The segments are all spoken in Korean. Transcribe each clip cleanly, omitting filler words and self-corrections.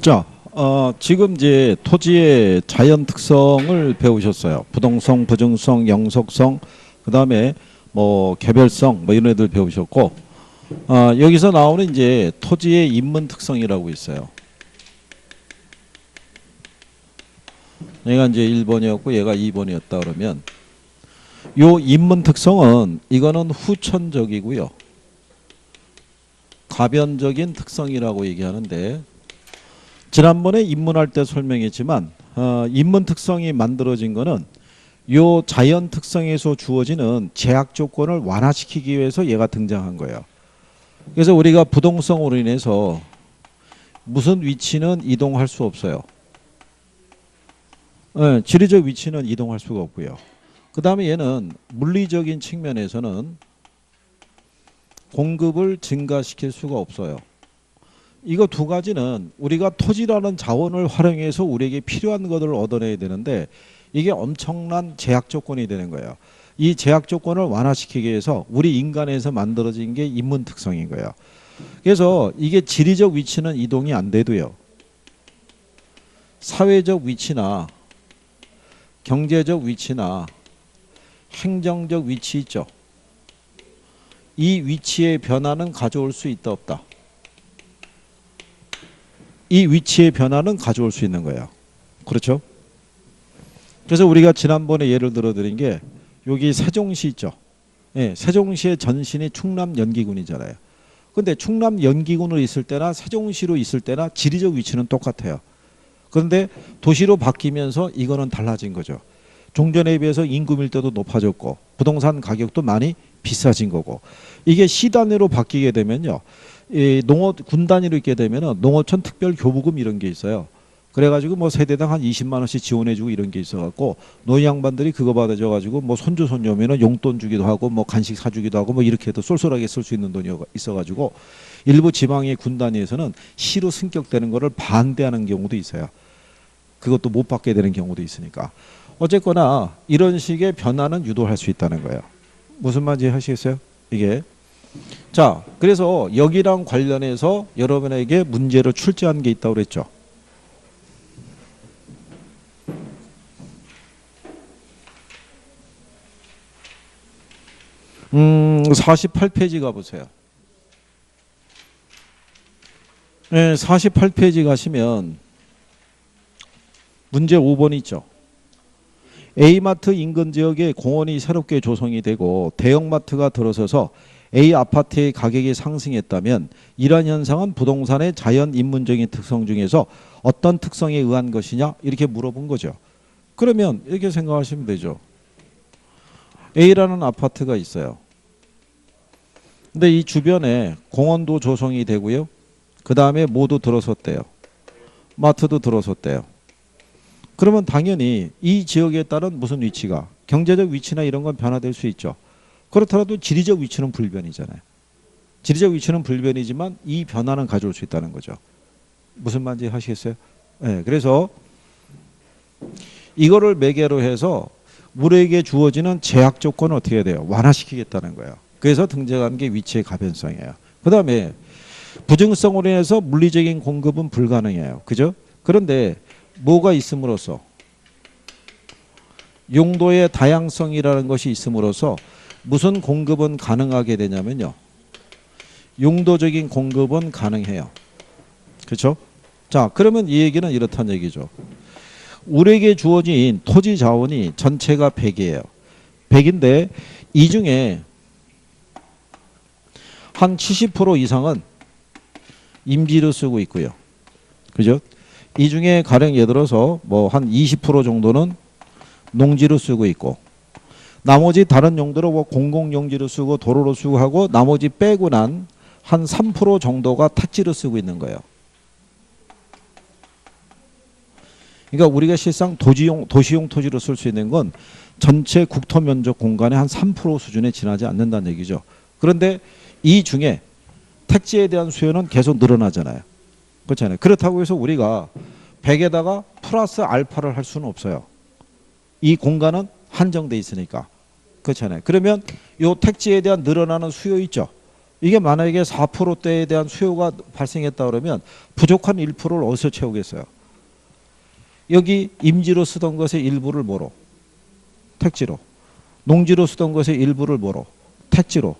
자, 지금 이제 토지의 자연 특성을 배우셨어요. 부동성, 부증성, 영속성, 그 다음에 뭐 개별성, 뭐 이런 애들 배우셨고, 여기서 나오는 이제 토지의 인문 특성이라고 있어요. 얘가 이제 1번이었고 얘가 2번이었다 그러면 요 인문 특성은 이거는 후천적이고요. 가변적인 특성이라고 얘기하는데 지난번에 인문할 때 설명했지만 인문 특성이 만들어진 거는 요 자연 특성에서 주어지는 제약 조건을 완화시키기 위해서 얘가 등장한 거예요. 그래서 우리가 부동성으로 인해서 무슨 위치는 이동할 수 없어요. 네, 지리적 위치는 이동할 수가 없고요. 그 다음에 얘는 물리적인 측면에서는 공급을 증가시킬 수가 없어요. 이거 두 가지는 우리가 토지라는 자원을 활용해서 우리에게 필요한 것을 얻어내야 되는데 이게 엄청난 제약 조건이 되는 거예요. 이 제약 조건을 완화시키기 위해서 우리 인간에서 만들어진 게 인문 특성인 거예요. 그래서 이게 지리적 위치는 이동이 안 돼도요. 사회적 위치나 경제적 위치나 행정적 위치 있죠. 이 위치의 변화는 가져올 수 있다 없다. 이 위치의 변화는 가져올 수 있는 거예요. 그렇죠? 그래서 우리가 지난번에 예를 들어드린 게 여기 세종시 있죠. 예, 세종시의 전신이 충남 연기군이잖아요. 근데 충남 연기군으로 있을 때나 세종시로 있을 때나 지리적 위치는 똑같아요. 그런데 도시로 바뀌면서 이거는 달라진 거죠. 종전에 비해서 인구 밀도도 높아졌고 부동산 가격도 많이 비싸진 거고 이게 시 단위로 바뀌게 되면요. 이 군 단위로 있게 되면은 농어촌 특별 교부금 이런 게 있어요. 그래가지고 뭐 세대당 한 20만 원씩 지원해주고 이런 게 있어갖고 노인 양반들이 그거 받아줘가지고 뭐 손주 손녀면은 용돈 주기도 하고 뭐 간식 사주기도 하고 뭐 이렇게 해도 쏠쏠하게 쓸 수 있는 돈이 있어가지고 일부 지방의 군 단위에서는 시로 승격되는 거를 반대하는 경우도 있어요. 그것도 못 받게 되는 경우도 있으니까. 어쨌거나 이런 식의 변화는 유도할 수 있다는 거예요. 무슨 말인지 하시겠어요? 이게 자, 그래서 여기랑 관련해서 여러분에게 문제로 출제한 게 있다고 그랬죠. 48페이지 가보세요. 네, 48페이지 가시면 문제 5번 있죠. A마트 인근 지역에 공원이 새롭게 조성이 되고 대형마트가 들어서서 A 아파트의 가격이 상승했다면 이러한 현상은 부동산의 자연 인문적인 특성 중에서 어떤 특성에 의한 것이냐 이렇게 물어본 거죠. 그러면 이렇게 생각하시면 되죠. A라는 아파트가 있어요. 근데 이 주변에 공원도 조성이 되고요. 그 다음에 뭐도 들어섰대요. 마트도 들어섰대요. 그러면 당연히 이 지역에 따른 무슨 위치가 경제적 위치나 이런 건 변화될 수 있죠. 그렇더라도 지리적 위치는 불변이잖아요. 지리적 위치는 불변이지만 이 변화는 가져올 수 있다는 거죠. 무슨 말인지 하시겠어요? 네, 그래서 이거를 매개로 해서 우리에게 주어지는 제약 조건을 어떻게 해야 돼요? 완화시키겠다는 거예요. 그래서 등장한 게 위치의 가변성이에요. 그 다음에 부증성으로 인해서 물리적인 공급은 불가능해요. 그죠? 그런데 뭐가 있음으로써 용도의 다양성이라는 것이 있음으로써 무슨 공급은 가능하게 되냐면요. 용도적인 공급은 가능해요. 그렇죠? 자, 그러면 이 얘기는 이렇다는 얘기죠. 우리에게 주어진 토지 자원이 전체가 100이에요. 100인데 이 중에 한 70% 이상은 임지로 쓰고 있고요. 그죠? 이 중에 가령 예를 들어서 뭐 한 20% 정도는 농지로 쓰고 있고 나머지 다른 용도로 뭐 공공용지로 쓰고 도로로 쓰고 하고 나머지 빼고 난 한 3% 정도가 택지로 쓰고 있는 거예요. 그러니까 우리가 실상 도시용 토지로 쓸 수 있는 건 전체 국토 면적 공간의 한 3% 수준에 지나지 않는다는 얘기죠. 그런데 이 중에 택지에 대한 수요는 계속 늘어나잖아요. 그렇잖아요. 그렇다고 해서 우리가 100에다가 플러스 알파를 할 수는 없어요. 이 공간은 한정돼 있으니까. 그렇잖아요. 그러면 이 택지에 대한 늘어나는 수요 있죠. 이게 만약에 4%대에 대한 수요가 발생했다 그러면 부족한 1%를 어디서 채우겠어요? 여기 임지로 쓰던 것의 일부를 뭐로? 택지로. 농지로 쓰던 것의 일부를 뭐로? 택지로.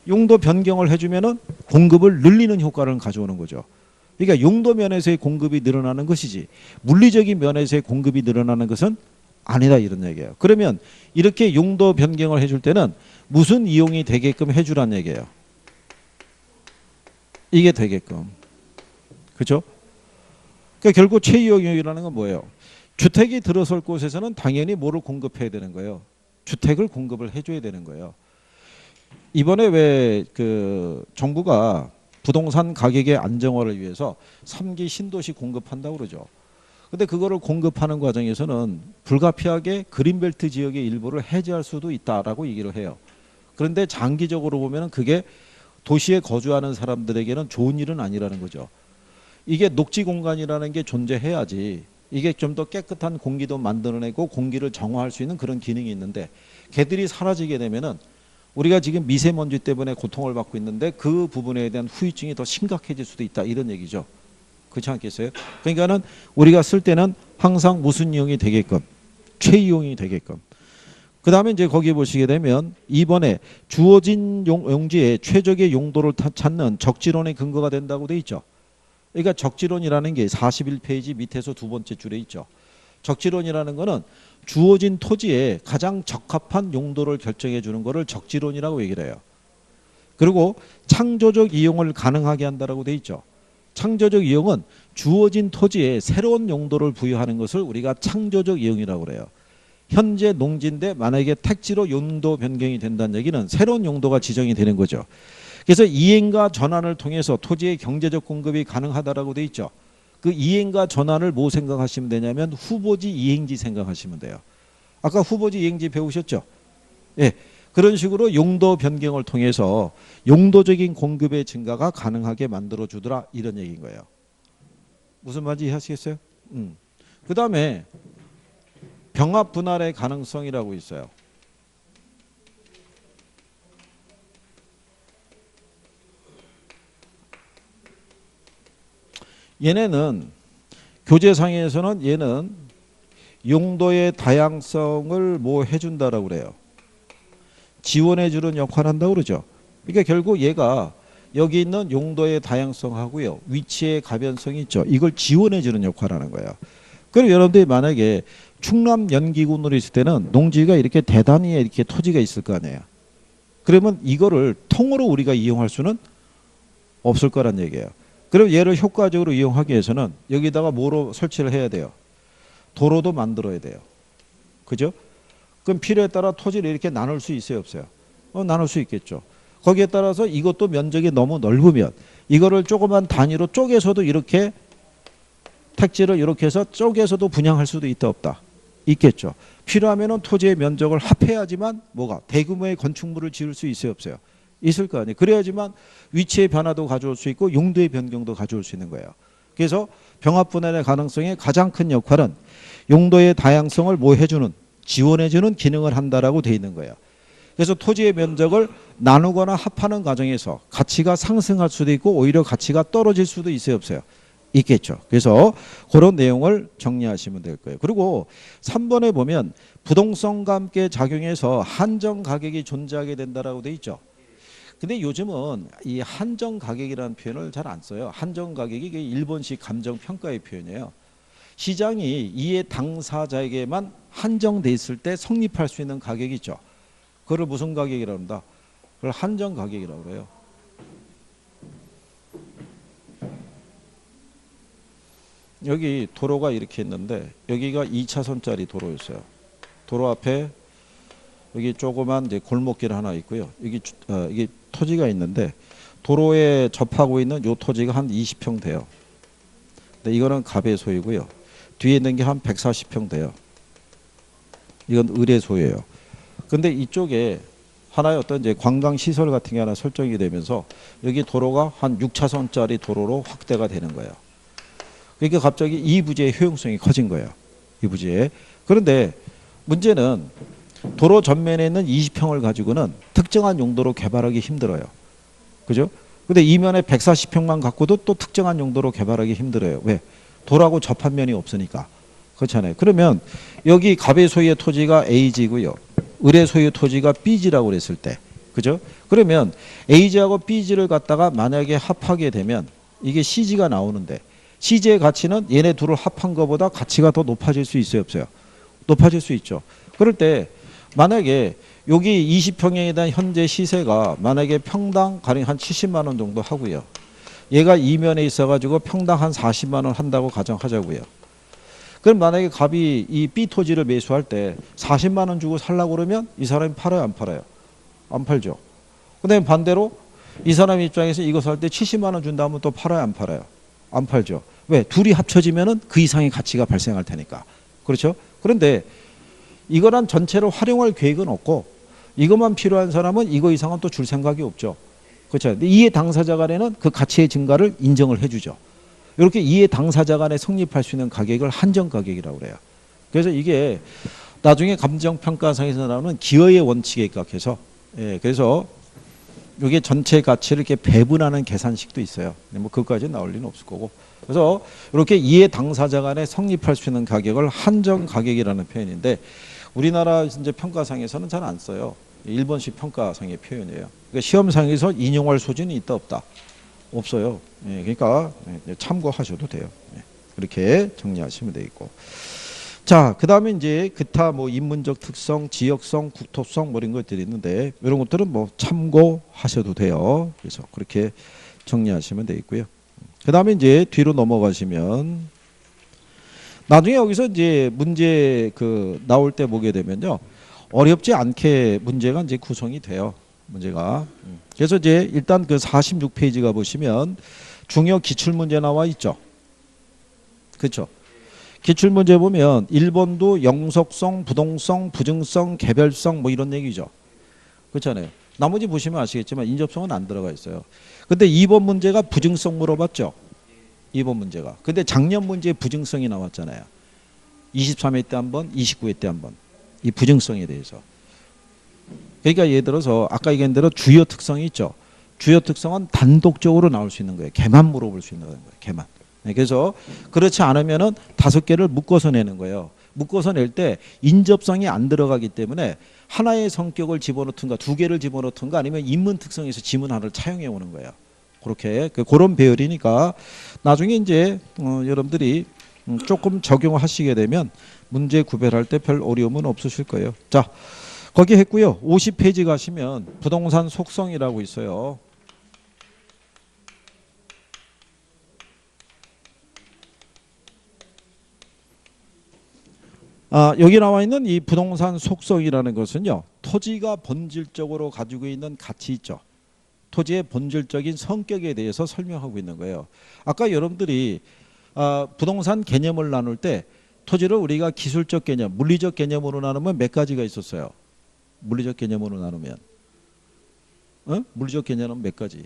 용도 변경을 해주면은 공급을 늘리는 효과를 가져오는 거죠. 그러니까 용도 면에서의 공급이 늘어나는 것이지 물리적인 면에서의 공급이 늘어나는 것은 아니다 이런 얘기예요. 그러면 이렇게 용도 변경을 해줄 때는 무슨 이용이 되게끔 해주란 얘기예요. 이게 되게끔. 그렇죠? 그러니까 결국 최이용이라는 건 뭐예요? 주택이 들어설 곳에서는 당연히 뭐를 공급해야 되는 거예요? 주택을 공급을 해줘야 되는 거예요. 이번에 왜 그 정부가 부동산 가격의 안정화를 위해서 3기 신도시 공급한다고 그러죠. 근데 그거를 공급하는 과정에서는 불가피하게 그린벨트 지역의 일부를 해제할 수도 있다라고 얘기를 해요. 그런데 장기적으로 보면 그게 도시에 거주하는 사람들에게는 좋은 일은 아니라는 거죠. 이게 녹지 공간이라는 게 존재해야지 이게 좀 더 깨끗한 공기도 만들어내고 공기를 정화할 수 있는 그런 기능이 있는데 걔들이 사라지게 되면은 우리가 지금 미세먼지 때문에 고통을 받고 있는데 그 부분에 대한 후유증이 더 심각해질 수도 있다 이런 얘기죠. 그렇지 않겠어요? 그러니까는 우리가 쓸 때는 항상 무슨 이용이 되게끔 최이용이 되게끔. 그 다음에 이제 거기 보시게 되면 이번에 주어진 용지의 최적의 용도를 찾는 적지론의 근거가 된다고 돼 있죠. 그러니까 적지론이라는 게 41페이지 밑에서 두 번째 줄에 있죠. 적지론이라는 거는 주어진 토지에 가장 적합한 용도를 결정해 주는 거를 적지론이라고 얘기를 해요. 그리고 창조적 이용을 가능하게 한다라고 돼 있죠. 창조적 이용은 주어진 토지에 새로운 용도를 부여하는 것을 우리가 창조적 이용이라고 그래요. 현재 농지인데 만약에 택지로 용도 변경이 된다는 얘기는 새로운 용도가 지정이 되는 거죠. 그래서 이행과 전환을 통해서 토지의 경제적 공급이 가능하다라고 돼 있죠. 그 이행과 전환을 뭐 생각하시면 되냐면 후보지 이행지 생각하시면 돼요. 아까 후보지 이행지 배우셨죠? 예. 그런 식으로 용도 변경을 통해서 용도적인 공급의 증가가 가능하게 만들어 주더라 이런 얘기인 거예요. 무슨 말인지 이해하시겠어요? 그 다음에 병합 분할의 가능성이라고 있어요. 얘네는 교재상에서는 얘는 용도의 다양성을 뭐 해준다라고 그래요. 지원해주는 역할을 한다고 그러죠. 그러니까 결국 얘가 여기 있는 용도의 다양성하고요. 위치의 가변성이 있죠. 이걸 지원해주는 역할을 하는 거예요. 그리고 여러분들이 만약에 충남 연기군으로 있을 때는 농지가 이렇게 대단히 이렇게 토지가 있을 거 아니에요. 그러면 이거를 통으로 우리가 이용할 수는 없을 거란 얘기예요. 그럼 얘를 효과적으로 이용하기 위해서는 여기다가 뭐로 설치를 해야 돼요? 도로도 만들어야 돼요. 그죠? 그럼 필요에 따라 토지를 이렇게 나눌 수 있어요, 없어요? 나눌 수 있겠죠. 거기에 따라서 이것도 면적이 너무 넓으면 이거를 조그만 단위로 쪼개서도 이렇게 택지를 이렇게 해서 쪼개서도 분양할 수도 있다 없다? 있겠죠. 필요하면 토지의 면적을 합해야지만 뭐가 대규모의 건축물을 지을 수 있어요, 없어요? 있을 거 아니에요. 그래야지만 위치의 변화도 가져올 수 있고 용도의 변경도 가져올 수 있는 거예요. 그래서 병합 분할의 가능성의 가장 큰 역할은 용도의 다양성을 뭐 해주는 지원해주는 기능을 한다라고 돼 있는 거예요. 그래서 토지의 면적을 나누거나 합하는 과정에서 가치가 상승할 수도 있고 오히려 가치가 떨어질 수도 있어요, 없어요? 있겠죠. 그래서 그런 내용을 정리하시면 될 거예요. 그리고 3번에 보면 부동성과 함께 작용해서 한정 가격이 존재하게 된다라고 돼 있죠. 근데 요즘은 이 한정 가격이라는 표현을 잘 안 써요. 한정 가격이 일본식 감정 평가의 표현이에요. 시장이 이해 당사자에게만 한정돼 있을 때 성립할 수 있는 가격이 있죠. 그걸 무슨 가격이라고 한다? 그걸 한정 가격이라고 그래요. 여기 도로가 이렇게 있는데 여기가 2차선짜리 도로였어요. 도로 앞에 여기 조그만 이제 골목길 하나 있고요. 여기 이게 토지가 있는데 도로에 접하고 있는 요 토지가 한 20평 돼요. 근데 이거는 갑의 소유고요. 뒤에 있는 게 한 140평 돼요. 이건 을의 소유예요. 근데 이쪽에 하나의 어떤 이제 관광 시설 같은 게 하나 설정이 되면서 여기 도로가 한 6차선짜리 도로로 확대가 되는 거예요. 그러니까 갑자기 이 부지의 효용성이 커진 거예요. 이 부지에. 그런데 문제는 도로 전면에 있는 20평을 가지고는 특정한 용도로 개발하기 힘들어요. 그죠? 근데 이면에 140평만 갖고도 또 특정한 용도로 개발하기 힘들어요. 왜? 돌하고 접한 면이 없으니까. 그렇잖아요. 그러면 여기 갑의 소유의 토지가 A지고요. 을의 소유의 토지가 B지라고 그랬을 때. 그죠? 그러면 A지하고 B지를 갖다가 만약에 합하게 되면 이게 CG가 나오는데 CG의 가치는 얘네 둘을 합한 것보다 가치가 더 높아질 수 있어요, 없어요? 높아질 수 있죠. 그럴 때 만약에 여기 20평형에 대한 현재 시세가 만약에 평당 가령 한 70만 원 정도 하고요. 얘가 이면에 있어가지고 평당 한 40만 원 한다고 가정하자고요. 그럼 만약에 갑이 이 B 토지를 매수할 때 40만 원 주고 살라고 그러면 이 사람이 팔아요, 안 팔아요? 안 팔죠. 근데 반대로 이 사람 입장에서 이거 살 때 70만 원 준다면 또 팔아요, 안 팔아요? 안 팔죠. 왜? 둘이 합쳐지면은 그 이상의 가치가 발생할 테니까. 그렇죠? 그런데 이거란 전체를 활용할 계획은 없고 이것만 필요한 사람은 이거 이상은 또 줄 생각이 없죠. 그렇죠? 이해 당사자 간에는 그 가치의 증가를 인정을 해주죠. 이렇게 이해 당사자 간에 성립할 수 있는 가격을 한정 가격이라고 그래요. 그래서 이게 나중에 감정평가상에서 나오는 기여의 원칙에 입각해서 그래서 이게 전체 가치를 이렇게 배분하는 계산식도 있어요. 뭐 그것까지는 나올 리는 없을 거고. 그래서 이렇게 이해 당사자 간에 성립할 수 있는 가격을 한정 가격이라는 표현인데 우리나라 이제 평가상에서는 잘 안 써요. 일본식 평가상의 표현이에요. 그러니까 시험상에서 인용할 소지는 있다 없다? 없어요. 그러니까 참고하셔도 돼요. 그렇게 정리하시면 되겠고. 자, 그 다음에 이제 기타 뭐 인문적 특성, 지역성, 국토성 뭐 이런 것들이 있는데 이런 것들은 뭐 참고하셔도 돼요. 그래서 그렇게 정리하시면 되겠고요. 그 다음에 이제 뒤로 넘어가시면 나중에 여기서 이제 문제 그 나올 때 보게 되면요. 어렵지 않게 문제가 이제 구성이 돼요. 문제가. 그래서 이제 일단 그 46페이지가 보시면 중요 기출문제 나와 있죠. 그렇죠. 기출문제 보면 1번도 영속성, 부동성, 부증성, 개별성 뭐 이런 얘기죠. 그렇잖아요. 나머지 보시면 아시겠지만 인접성은 안 들어가 있어요. 근데 2번 문제가 부증성 물어봤죠. 2번 문제가. 근데 작년 문제에 부증성이 나왔잖아요. 23회 때 한 번, 29회 때 한 번. 이 부증성에 대해서. 그러니까 예를 들어서 아까 얘기한 대로 주요 특성이 있죠. 주요 특성은 단독적으로 나올 수 있는 거예요. 걔만 물어볼 수 있는 거예요. 걔만. 그래서 그렇지 않으면은 5개를 묶어서 내는 거예요. 묶어서 낼 때 인접성이 안 들어가기 때문에 하나의 성격을 집어넣든가 2개를 집어넣든가 아니면 인문 특성에서 지문 하나를 차용해 오는 거예요. 그렇게 그런 배열이니까 나중에 이제 여러분들이 조금 적용하시게 되면 문제 구별할 때 별 어려움은 없으실 거예요. 자, 거기 했고요. 50페이지 가시면 부동산 속성이라고 있어요. 여기 나와 있는 이 부동산 속성이라는 것은요. 토지가 본질적으로 가지고 있는 가치 있죠. 토지의 본질적인 성격에 대해서 설명하고 있는 거예요. 아까 여러분들이 부동산 개념을 나눌 때 토지를 우리가 기술적 개념, 물리적 개념으로 나누면 몇 가지가 있었어요. 물리적 개념으로 나누면 물리적 개념은 몇 가지?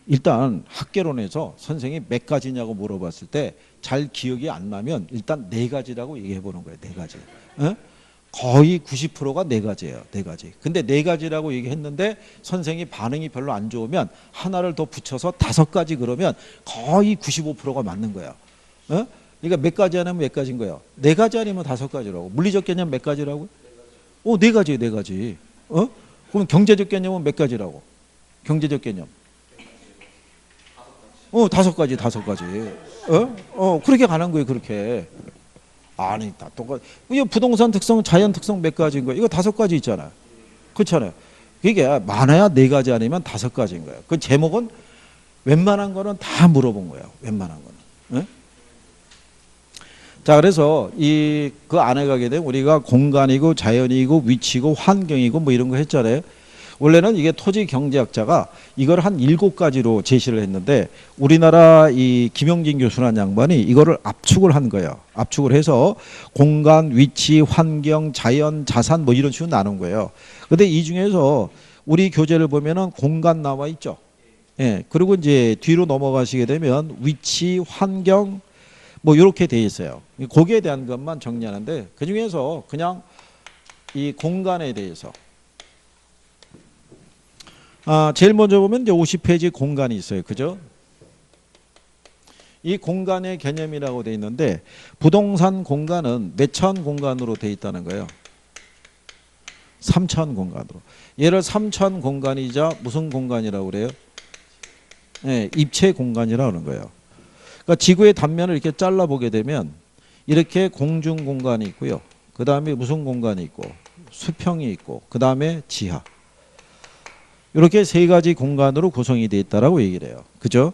일단 학개론에서 선생님이 몇 가지냐고 물어봤을 때 잘 기억이 안 나면 일단 4가지라고 얘기해 보는 거예요. 4가지. 거의 90%가 4가지예요. 4가지. 근데 4가지라고 얘기했는데 선생님이 반응이 별로 안 좋으면 하나를 더 붙여서 5가지 그러면 거의 95%가 맞는 거예요. 그러니까 몇 가지 아니면 몇 가지인 거예요? 4가지 아니면 5가지라고. 물리적 개념 몇 가지라고? 4가지예요. 4가지. 그럼 경제적 개념은 몇 가지라고? 경제적 개념. 5가지, 5가지. 그렇게 가는 거예요, 그렇게. 아니, 다 똑같. 이거 부동산 특성, 자연 특성 몇 가지인 거예요? 이거 5가지 있잖아요. 그렇잖아요. 이게 많아야 4가지 아니면 5가지인 거예요. 그 제목은 웬만한 거는 다 물어본 거예요. 웬만한 거는. 자, 그래서 그 안에 가게 되면 우리가 공간이고 자연이고 위치고 환경이고 뭐 이런 거 했잖아요. 원래는 이게 토지 경제학자가 이걸 한 7가지로 제시를 했는데 우리나라 이 김용진 교수라는 양반이 이거를 압축을 한 거예요. 압축을 해서 공간, 위치, 환경, 자연, 자산 뭐 이런 식으로 나눈 거예요. 근데 이 중에서 우리 교재를 보면은 공간 나와 있죠. 예. 그리고 이제 뒤로 넘어가시게 되면 위치, 환경 뭐 이렇게 돼 있어요. 거기에 대한 것만 정리하는데 그 중에서 그냥 이 공간에 대해서 제일 먼저 보면 이제 50페이지 공간이 있어요. 그죠? 이 공간의 개념이라고 되어 있는데 부동산 공간은 몇천 공간으로 되어 있다는 거예요. 3천 공간으로. 얘를 3천 공간이자 무슨 공간이라고 그래요? 네, 입체 공간이라고 하는 거예요. 그러니까 지구의 단면을 이렇게 잘라보게 되면 이렇게 공중 공간이 있고요. 그 다음에 무슨 공간이 있고 수평이 있고 그 다음에 지하. 이렇게 세 가지 공간으로 구성이 되어 있다라고 얘기를 해요. 그죠?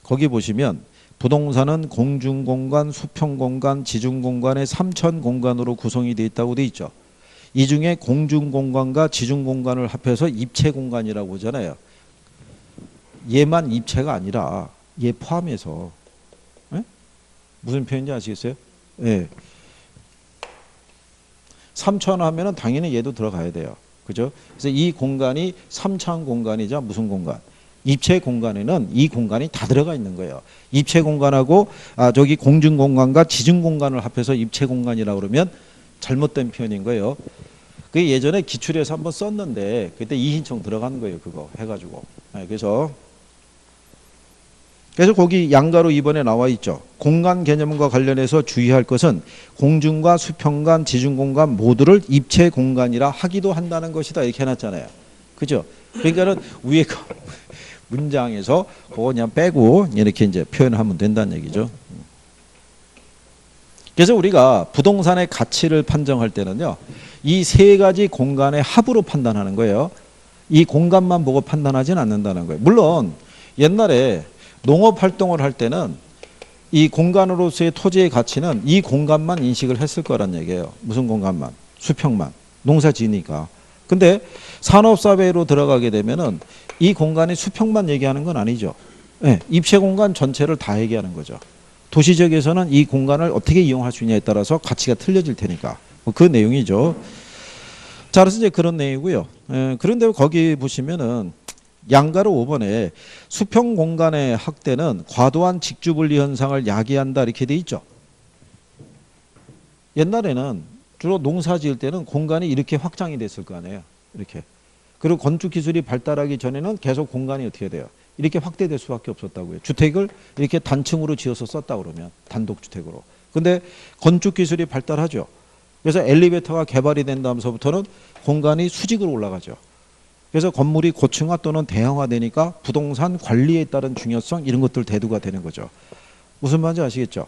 거기 보시면 부동산은 공중공간, 수평공간, 지중공간의 3천 공간으로 구성이 되어 있다고 되어 있죠. 이 중에 공중공간과 지중공간을 합해서 입체공간이라고 하잖아요. 얘만 입체가 아니라 얘 포함해서. 에? 무슨 표현인지 아시겠어요? 예. 3천 하면은 당연히 얘도 들어가야 돼요. 그죠? 그래서 이 공간이 3천 공간이자 무슨 공간? 입체 공간에는 이 공간이 다 들어가 있는 거예요. 입체 공간하고 저기 공중 공간과 지중 공간을 합해서 입체 공간이라고 그러면 잘못된 표현인 거예요. 그 예전에 기출에서 한번 썼는데 그때 이신청 들어간 거예요. 그거 해가지고. 그래서 거기 양가로 이번에 나와 있죠. 공간 개념과 관련해서 주의할 것은 공중과 수평간, 지중공간 모두를 입체 공간이라 하기도 한다는 것이다. 이렇게 해놨잖아요. 그죠? 그러니까는 위에 문장에서 그거 그냥 빼고 이렇게 이제 표현하면 된다는 얘기죠. 그래서 우리가 부동산의 가치를 판정할 때는요, 이 세 가지 공간의 합으로 판단하는 거예요. 이 공간만 보고 판단하지는 않는다는 거예요. 물론 옛날에 농업 활동을 할 때는 이 공간으로서의 토지의 가치는 이 공간만 인식을 했을 거란 얘기예요. 무슨 공간만? 수평만. 농사 지으니까. 근데 산업사회로 들어가게 되면은 이 공간이 수평만 얘기하는 건 아니죠. 네, 입체 공간 전체를 다 얘기하는 거죠. 도시적에서는 이 공간을 어떻게 이용할 수 있냐에 따라서 가치가 틀려질 테니까. 그 내용이죠. 자, 그래서 이제 그런 내용이고요. 그런데 거기 보시면은 양가로 5번에 수평 공간의 확대는 과도한 직주분리 현상을 야기한다 이렇게 돼 있죠. 옛날에는 주로 농사 지을 때는 공간이 이렇게 확장이 됐을 거 아니에요. 이렇게. 그리고 건축 기술이 발달하기 전에는 계속 공간이 어떻게 돼요? 이렇게 확대될 수밖에 없었다고요. 주택을 이렇게 단층으로 지어서 썼다 그러면 단독주택으로. 근데 건축 기술이 발달하죠. 그래서 엘리베이터가 개발이 된 다음서부터는 공간이 수직으로 올라가죠. 그래서 건물이 고층화 또는 대형화되니까 부동산 관리에 따른 중요성 이런 것들 대두가 되는 거죠. 무슨 말인지 아시겠죠?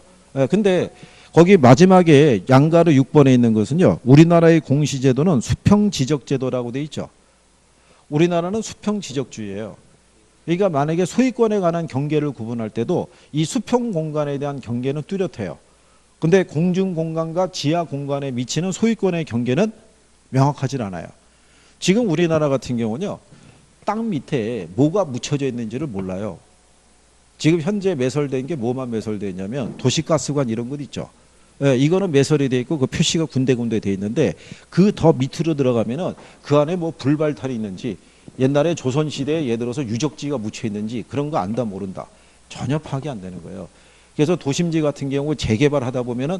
근데 거기 마지막에 양가로 6번에 있는 것은요. 우리나라의 공시제도는 수평지적제도라고 돼 있죠. 우리나라는 수평지적주의예요. 그러니까 만약에 소유권에 관한 경계를 구분할 때도 이 수평 공간에 대한 경계는 뚜렷해요. 근데 공중 공간과 지하 공간에 미치는 소유권의 경계는 명확하지 않아요. 지금 우리나라 같은 경우는요. 땅 밑에 뭐가 묻혀져 있는지를 몰라요. 지금 현재 매설된 게 뭐만 매설되어 있냐면 도시가스관 이런 것 있죠. 이거는 매설이 되어 있고 그 표시가 군데군데 되어 있는데 그 더 밑으로 들어가면은 그 안에 뭐 불발탈이 있는지 옛날에 조선시대에 예를 들어서 유적지가 묻혀 있는지 그런 거 안다 모른다. 전혀 파악이 안 되는 거예요. 그래서 도심지 같은 경우 재개발하다 보면은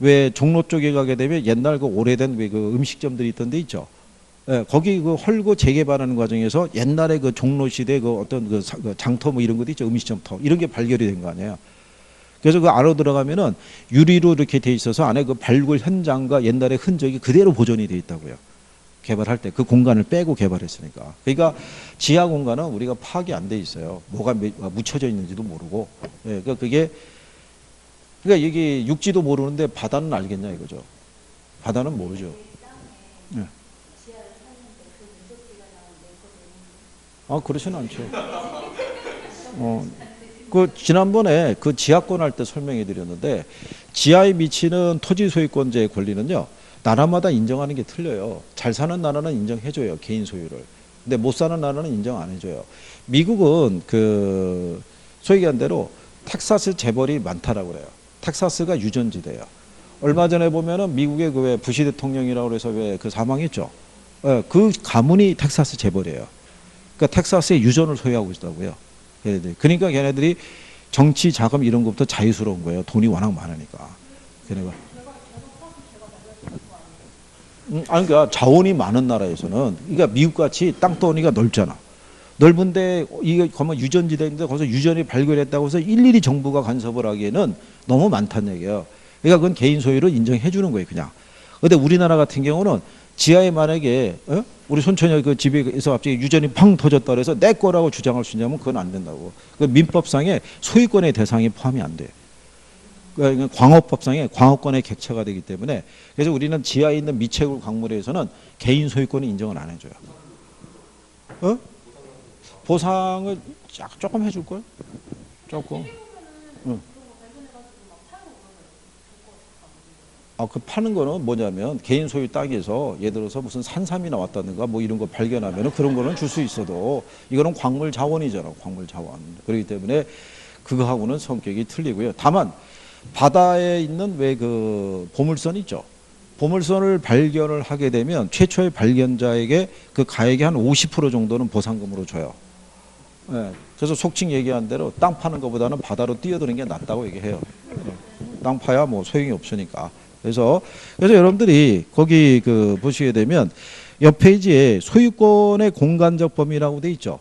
왜 종로 쪽에 가게 되면 옛날 그 오래된 왜 그 음식점들이 있던 데 있죠. 거기 그 헐고 재개발하는 과정에서 옛날에 그 종로 시대 그 어떤 그 장터 뭐 이런 것도 있죠. 음식점터 이런 게 발견이 된 거 아니에요. 그래서 그 안으로 들어가면은 유리로 이렇게 돼 있어서 안에 그 발굴 현장과 옛날의 흔적이 그대로 보존이 돼 있다고요. 개발할 때 그 공간을 빼고 개발했으니까. 그러니까 지하 공간은 우리가 파악이 안 돼 있어요. 뭐가 묻혀져 있는지도 모르고. 그러니까 그게 그러니까 이게 육지도 모르는데 바다는 알겠냐 이거죠. 바다는 모르죠. 네. 그렇지는 않죠. 그 지난번에 그 지하권 할 때 설명해 드렸는데 지하에 미치는 토지 소유권자의 권리는요. 나라마다 인정하는 게 틀려요. 잘 사는 나라는 인정해 줘요. 개인 소유를. 근데 못 사는 나라는 인정 안 해줘요. 미국은 그 소위 얘기한 대로 텍사스 재벌이 많다라고 그래요. 텍사스가 유전지대예요. 얼마 전에 보면은 미국의 그 왜 부시 대통령이라고 해서 왜 그 사망했죠. 그 가문이 텍사스 재벌이에요. 그러니까 텍사스의 유전을 소유하고 있다고요. 걔네들이. 그러니까 걔네들이 정치 자금 이런 것부터 자유스러운 거예요. 돈이 워낙 많으니까. 걔네가. 아니, 그러니까 자원이 많은 나라에서는, 그러니까 미국같이 땅덩어리가 넓잖아. 넓은데 이게 거면 유전지대인데 거기서 유전이 발견했다고 해서 일일이 정부가 간섭을 하기에는 너무 많다는 얘기예요. 그러니까 그건 개인 소유로 인정해 주는 거예요, 그냥. 근데 우리나라 같은 경우는 지하에 만약에 우리 손천여 그 집에서 갑자기 유전이 팡 터졌다 그래서 내 거라고 주장할 수 있냐면 그건 안 된다고. 그 민법상에 소유권의 대상이 포함이 안 돼. 그러니까 광업법상에 광업권의 객체가 되기 때문에, 그래서 우리는 지하에 있는 미채굴 광물에서는 개인 소유권을 인정을 안 해줘요. 보상을 조금 해줄 걸? 조금. 그 파는 거는 뭐냐면 개인 소유 땅에서 예를 들어서 무슨 산삼이 나왔다든가 뭐 이런 거 발견하면 그런 거는 줄 수 있어도 이거는 광물 자원이잖아, 광물 자원. 그렇기 때문에 그거하고는 성격이 틀리고요. 다만 바다에 있는 왜 그 보물선 있죠. 보물선을 발견을 하게 되면 최초의 발견자에게 그 가액의 한 50% 정도는 보상금으로 줘요. 예, 그래서 속칭 얘기한 대로 땅 파는 것보다는 바다로 뛰어드는 게 낫다고 얘기해요. 땅 파야 뭐 소용이 없으니까. 그래서 여러분들이 거기 그 보시게 되면 옆 페이지에 소유권의 공간적 범위라고 돼 있죠.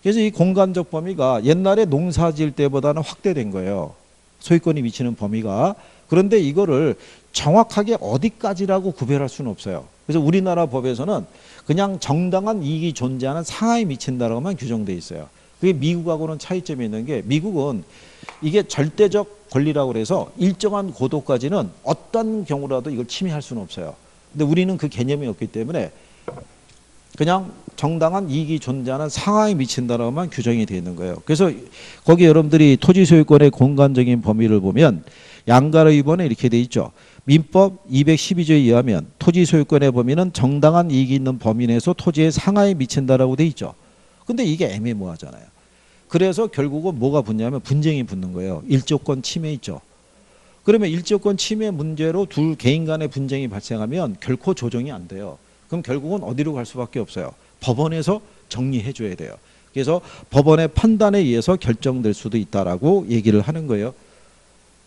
그래서 이 공간적 범위가 옛날에 농사 지을 때보다는 확대된 거예요. 소유권이 미치는 범위가. 그런데 이거를 정확하게 어디까지라고 구별할 수는 없어요. 그래서 우리나라 법에서는 그냥 정당한 이익이 존재하는 상하에 미친다라고만 규정돼 있어요. 그게 미국하고는 차이점이 있는 게, 미국은 이게 절대적 권리라고 그래서 일정한 고도까지는 어떤 경우라도 이걸 침해할 수는 없어요. 근데 우리는 그 개념이 없기 때문에 그냥 정당한 이익이 존재하는 상하에 미친다라고만 규정이 되어 있는 거예요. 그래서 거기 여러분들이 토지 소유권의 공간적인 범위를 보면 양가로 2번에 이렇게 돼 있죠. 민법 212조에 의하면 토지 소유권의 범위는 정당한 이익이 있는 범위 내에서 토지의 상하에 미친다라고 돼 있죠. 근데 이게 애매모호하잖아요. 그래서 결국은 뭐가 붙냐면 분쟁이 붙는 거예요. 일조권 침해 있죠. 그러면 일조권 침해 문제로 둘 개인 간의 분쟁이 발생하면 결코 조정이 안 돼요. 그럼 결국은 어디로 갈 수밖에 없어요. 법원에서 정리해 줘야 돼요. 그래서 법원의 판단에 의해서 결정될 수도 있다라고 얘기를 하는 거예요.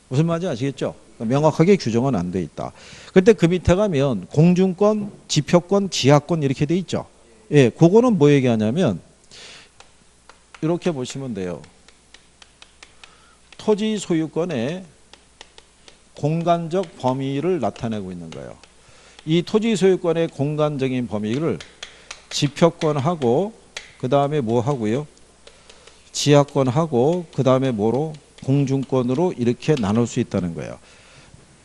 무슨 말인지 아시겠죠? 명확하게 규정은 안 돼 있다. 그때 그 밑에 가면 공중권, 지표권, 지하권 이렇게 돼 있죠. 예, 그거는 뭐 얘기하냐면 이렇게 보시면 돼요. 토지 소유권의 공간적 범위를 나타내고 있는 거예요. 이 토지 소유권의 공간적인 범위를 지표권하고 그 다음에 뭐 하고요? 지하권하고 그 다음에 뭐로? 공중권으로 이렇게 나눌 수 있다는 거예요.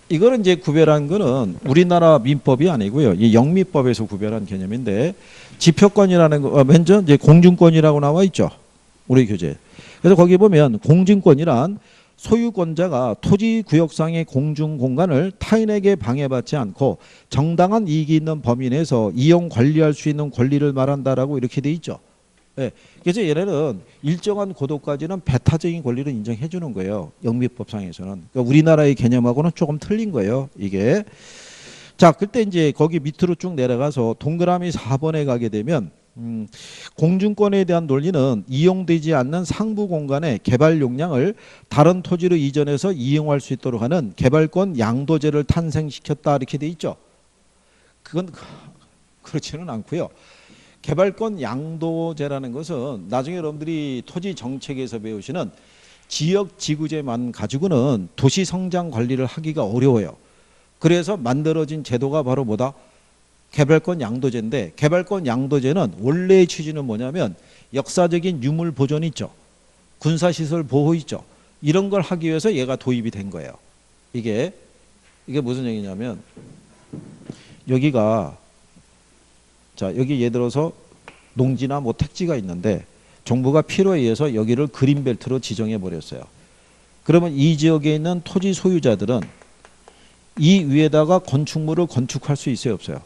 이거는 이제 구별한 거는 우리나라 민법이 아니고요. 이 영미법에서 구별한 개념인데, 지표권이라는 거 먼저 이제 공중권이라고 나와 있죠. 우리 교재. 그래서 거기 보면 공중권이란 소유권자가 토지 구역상의 공중 공간을 타인에게 방해받지 않고 정당한 이익이 있는 범위 내에서 이용 관리할 수 있는 권리를 말한다라고 이렇게 돼 있죠. 네. 그래서 얘네는 일정한 고도까지는 배타적인 권리를 인정해 주는 거예요. 영미법상에서는. 그러니까 우리나라의 개념하고는 조금 틀린 거예요. 이게. 자, 그때 이제 거기 밑으로 쭉 내려가서 동그라미 4번에 가게 되면 공중권에 대한 논리는 이용되지 않는 상부 공간의 개발 용량을 다른 토지로 이전해서 이용할 수 있도록 하는 개발권 양도제를 탄생시켰다 이렇게 돼 있죠. 그건 그렇지는 않고요. 개발권 양도제라는 것은 나중에 여러분들이 토지 정책에서 배우시는 지역 지구제만 가지고는 도시 성장 관리를 하기가 어려워요. 그래서 만들어진 제도가 바로 뭐다? 개발권 양도제인데, 개발권 양도제는 원래의 취지는 뭐냐면 역사적인 유물 보존 있죠. 군사시설 보호 있죠. 이런 걸 하기 위해서 얘가 도입이 된 거예요. 이게 무슨 얘기냐면 여기가, 자, 여기 예를 들어서 농지나 뭐 택지가 있는데 정부가 필요에 의해서 여기를 그린벨트로 지정해 버렸어요. 그러면 이 지역에 있는 토지 소유자들은 이 위에다가 건축물을 건축할 수 있어요, 없어요?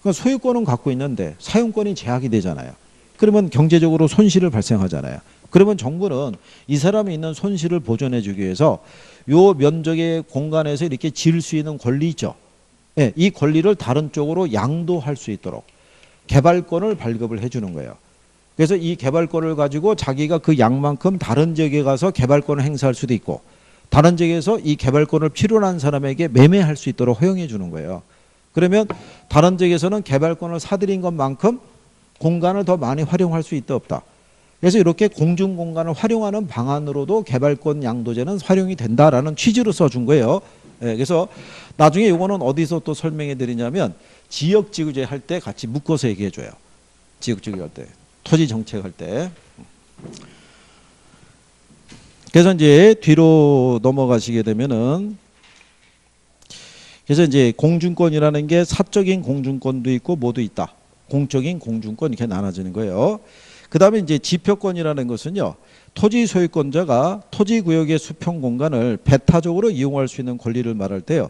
그러니까 소유권은 갖고 있는데 사용권이 제약이 되잖아요. 그러면 경제적으로 손실을 발생하잖아요. 그러면 정부는 이 사람이 있는 손실을 보전해 주기 위해서 요 면적의 공간에서 이렇게 지을 수 있는 권리 있죠. 네, 이 권리를 다른 쪽으로 양도할 수 있도록 개발권을 발급을 해주는 거예요. 그래서 이 개발권을 가지고 자기가 그 양만큼 다른 지역에 가서 개발권을 행사할 수도 있고, 다른 지역에서 이 개발권을 필요로 하는 사람에게 매매할 수 있도록 허용해 주는 거예요. 그러면 다른 지역에서는 개발권을 사들인 것만큼 공간을 더 많이 활용할 수 있다 없다. 그래서 이렇게 공중공간을 활용하는 방안으로도 개발권 양도제는 활용이 된다라는 취지로 써준 거예요. 예, 그래서 나중에 이거는 어디서 또 설명해 드리냐면 지역지구제 할 때 같이 묶어서 얘기해 줘요. 지역지구제 할 때, 토지 정책 할 때. 그래서 이제 뒤로 넘어가시게 되면은 그래서 이제 공중권이라는 게 사적인 공중권도 있고 뭐도 있다. 공적인 공중권 이렇게 나눠지는 거예요. 그 다음에 이제 지표권이라는 것은요. 토지 소유권자가 토지 구역의 수평 공간을 배타적으로 이용할 수 있는 권리를 말할 때요.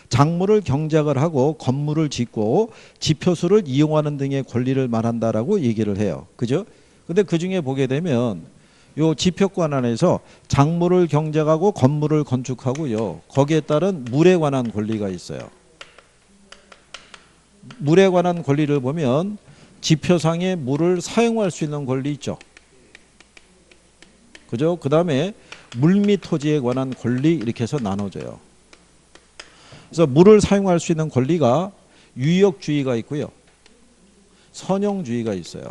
작물을 경작을 하고 건물을 짓고 지표수를 이용하는 등의 권리를 말한다라고 얘기를 해요. 그죠? 근데 그 중에 보게 되면 요 지표권 안에서 작물을 경작하고 건물을 건축하고요. 거기에 따른 물에 관한 권리가 있어요. 물에 관한 권리를 보면 지표상의 물을 사용할 수 있는 권리 있죠. 그죠? 그 다음에 물 및 토지에 관한 권리 이렇게 해서 나눠져요. 그래서 물을 사용할 수 있는 권리가 유역주의가 있고요. 선용주의가 있어요.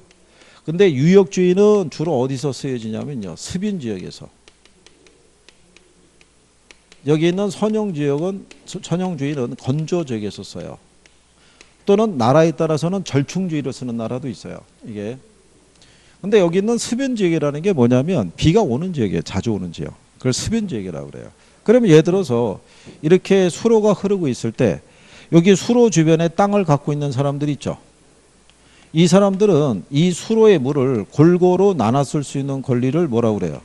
근데 유역주의는 주로 어디서 쓰여지냐면요. 습인지역에서. 여기 있는 선용주의는 건조지역에서 써요. 또는 나라에 따라서는 절충주의를 쓰는 나라도 있어요. 이게. 근데 여기 있는 습인지역이라는 게 뭐냐면 비가 오는 지역이에요. 자주 오는 지역. 그걸 습인지역이라고 그래요. 그러면 예를 들어서 이렇게 수로가 흐르고 있을 때 여기 수로 주변에 땅을 갖고 있는 사람들이 있죠. 이 사람들은 이 수로의 물을 골고루 나눠쓸 수 있는 권리를 뭐라고 그래요?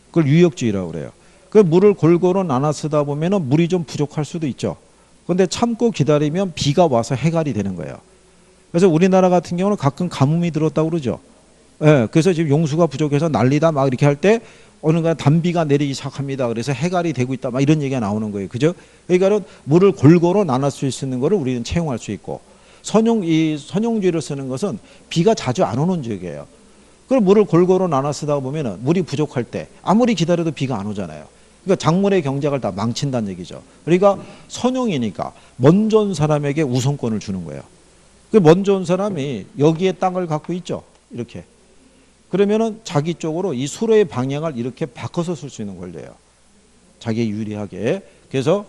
그걸 유역주의라고 그래요. 그 물을 골고루 나눠 쓰다 보면은 물이 좀 부족할 수도 있죠. 그런데 참고 기다리면 비가 와서 해결이 되는 거예요. 그래서 우리나라 같은 경우는 가끔 가뭄이 들었다고 그러죠. 예, 그래서 지금 용수가 부족해서 난리다 막 이렇게 할 때 어느 순간 단비가 내리기 시작합니다. 그래서 해갈이 되고 있다 막 이런 얘기가 나오는 거예요. 그죠? 그러니까 물을 골고루 나눠 쓸 수 있는 거를 우리는 채용할 수 있고 이 선용주의를 쓰는 것은 비가 자주 안 오는 지역이에요. 그럼 물을 골고루 나눠 쓰다 보면은 물이 부족할 때 아무리 기다려도 비가 안 오잖아요. 그러니까 작물의 경작을 다 망친다는 얘기죠. 그러니까 선용이니까 먼저 온 사람에게 우선권을 주는 거예요. 그 먼저 온 사람이 여기에 땅을 갖고 있죠. 이렇게. 그러면은 자기 쪽으로 이 수로의 방향을 이렇게 바꿔서 쓸 수 있는 권리예요. 자기에 유리하게. 그래서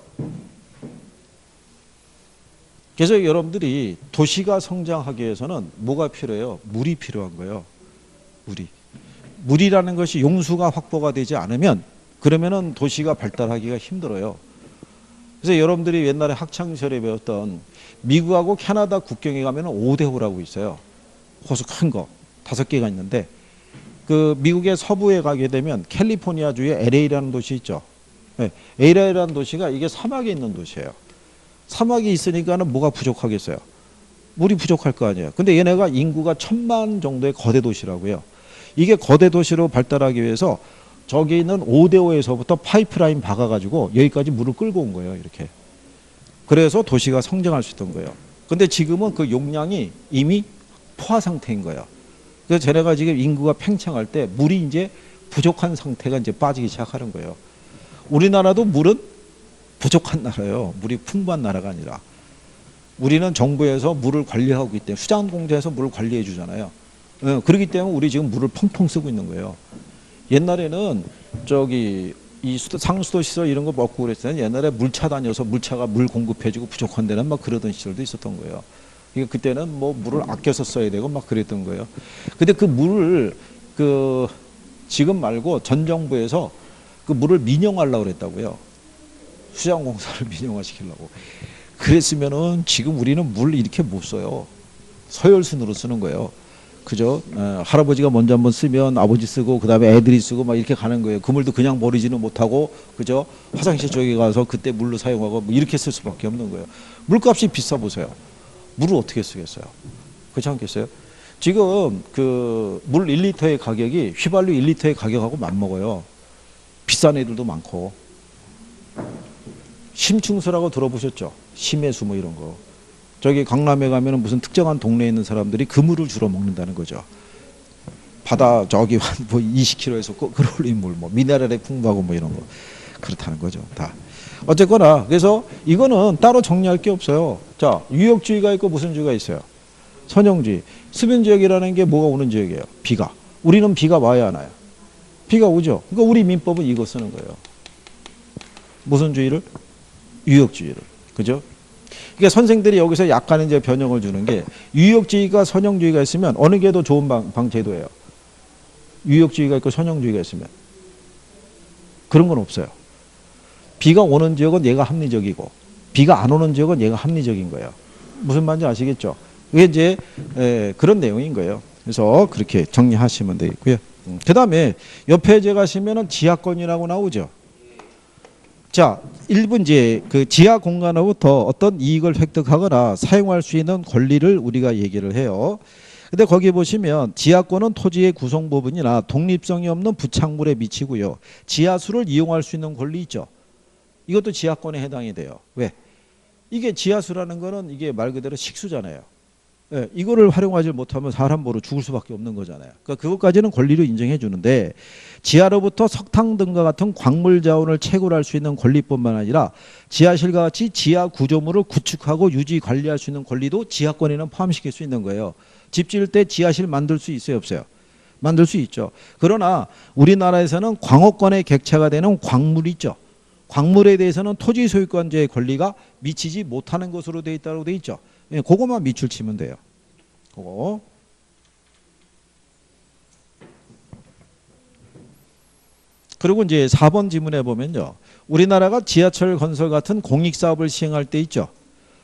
여러분들이 도시가 성장하기 위해서는 뭐가 필요해요? 물이 필요한 거예요. 물이라는 것이 용수가 확보가 되지 않으면 그러면은 도시가 발달하기가 힘들어요. 그래서 여러분들이 옛날에 학창시절에 배웠던 미국하고 캐나다 국경에 가면은 오대호라고 있어요. 호수 큰 거 5개가 있는데 그 미국의 서부에 가게 되면 캘리포니아주의 LA라는 도시 있죠. 네, LA라는 도시가 이게 사막에 있는 도시예요. 사막이 있으니까는 뭐가 부족하겠어요? 물이 부족할 거 아니에요. 근데 얘네가 인구가 1000만 정도의 거대 도시라고요. 이게 거대 도시로 발달하기 위해서 저기 있는 오데오에서부터 파이프라인 박아가지고 여기까지 물을 끌고 온 거예요. 이렇게. 그래서 도시가 성장할 수 있던 거예요. 근데 지금은 그 용량이 이미 포화 상태인 거예요. 그래서 쟤네가 지금 인구가 팽창할 때 물이 이제 부족한 상태가 이제 빠지기 시작하는 거예요. 우리나라도 물은 부족한 나라예요. 물이 풍부한 나라가 아니라. 우리는 정부에서 물을 관리하고 있기 때문에 수자원공사에서 물을 관리해 주잖아요. 그렇기 때문에 우리 지금 물을 펑펑 쓰고 있는 거예요. 옛날에는 저기 이 상수도 시설 이런 거 먹고 그랬을 때는 옛날에 물차 다녀서 물차가 물 공급해주고 부족한 데는 막 그러던 시절도 있었던 거예요. 그러니까 그때는 뭐 물을 아껴서 써야 되고 막 그랬던 거예요. 근데 그 물을 지금 말고 전 정부에서 그 물을 민영화하려고 그랬다고요. 수자원공사를 민영화시키려고. 그랬으면은 지금 우리는 물 이렇게 못 써요. 서열순으로 쓰는 거예요. 그죠? 할아버지가 먼저 한번 쓰면 아버지 쓰고 그 다음에 애들이 쓰고 막 이렇게 가는 거예요. 그 물도 그냥 버리지는 못하고 그죠? 화장실 쪽에 가서 그때 물로 사용하고 뭐 이렇게 쓸 수밖에 없는 거예요. 물값이 비싸 보세요. 물을 어떻게 쓰겠어요? 그렇지 않겠어요? 지금 그 물 1리터의 가격이 휘발유 1리터의 가격하고 맞먹어요. 비싼 애들도 많고. 심층수라고 들어보셨죠? 심해수 뭐 이런 거. 저기 강남에 가면은 무슨 특정한 동네에 있는 사람들이 그 물을 주로 먹는다는 거죠. 바다 저기 뭐 20km에서 끌어올린 물, 뭐 미네랄에 풍부하고 뭐 이런 거 그렇다는 거죠. 다. 어쨌거나 그래서 이거는 따로 정리할 게 없어요. 자, 유역주의가 있고 무슨 주의가 있어요? 선형주의. 수변지역이라는 게 뭐가 오는 지역이에요? 비가. 우리는 비가 와야 하나요? 비가 오죠. 그러니까 우리 민법은 이거 쓰는 거예요. 무슨 주의를? 유역주의를. 그죠? 그러니까 선생들이 여기서 약간의 이제 변형을 주는 게 유역주의가 선형주의가 있으면 어느 게 더 좋은 제도예요? 유역주의가 있고 선형주의가 있으면. 그런 건 없어요. 비가 오는 지역은 얘가 합리적이고 비가 안 오는 지역은 얘가 합리적인 거예요. 무슨 말인지 아시겠죠? 그게 이제 그런 내용인 거예요. 그래서 그렇게 정리하시면 되겠고요. 그 다음에 옆에 제가 가시면은 지하권이라고 나오죠. 자, 1분 이제 그 지하 공간으로부터 어떤 이익을 획득하거나 사용할 수 있는 권리를 우리가 얘기를 해요. 근데 거기 보시면 지하권은 토지의 구성 부분이나 독립성이 없는 부착물에 미치고요. 지하수를 이용할 수 있는 권리 있죠. 이것도 지하권에 해당이 돼요. 왜? 이게 지하수라는 거는 이게 말 그대로 식수잖아요. 예, 이거를 활용하지 못하면 사람 보러 죽을 수밖에 없는 거잖아요. 그러니까 그것까지는 권리로 인정해 주는데 지하로부터 석탄 등과 같은 광물 자원을 채굴할 수 있는 권리뿐만 아니라 지하실과 같이 지하 구조물을 구축하고 유지 관리할 수 있는 권리도 지하권에는 포함시킬 수 있는 거예요. 집 지을 때 지하실 만들 수 있어요, 없어요? 만들 수 있죠. 그러나 우리나라에서는 광업권에 객체가 되는 광물이 있죠. 광물에 대해서는 토지 소유권자의 권리가 미치지 못하는 것으로 되어 있다고 되어 있죠. 예, 그거만 밑줄 치면 돼요. 그거. 그리고 이제 4번 지문에 보면요. 우리나라가 지하철 건설 같은 공익사업을 시행할 때 있죠.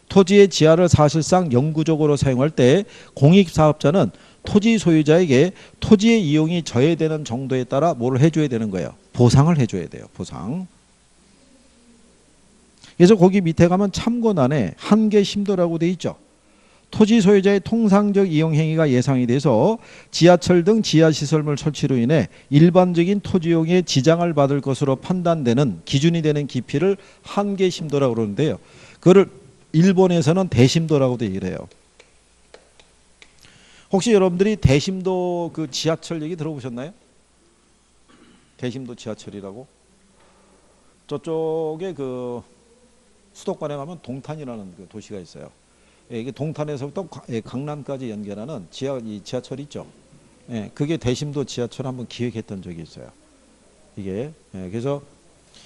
토지의 지하를 사실상 영구적으로 사용할 때 공익사업자는 토지 소유자에게 토지의 이용이 저해되는 정도에 따라 뭘 해줘야 되는 거예요? 보상을 해줘야 돼요. 보상. 그래서 거기 밑에 가면 참고란에 한계 심도라고 돼 있죠. 토지 소유자의 통상적 이용 행위가 예상이 돼서 지하철 등 지하시설물 설치로 인해 일반적인 토지용에 지장을 받을 것으로 판단되는 기준이 되는 깊이를 한계 심도라고 그러는데요. 그거를 일본에서는 대심도라고도 얘기를 해요. 혹시 여러분들이 대심도 그 지하철 얘기 들어보셨나요? 대심도 지하철이라고? 저쪽에 그 수도권에 가면 동탄이라는 그 도시가 있어요. 예, 이게 동탄에서부터 강남까지 연결하는 지하철 있죠. 예, 그게 대심도 지하철 한번 기획했던 적이 있어요. 이게 그래서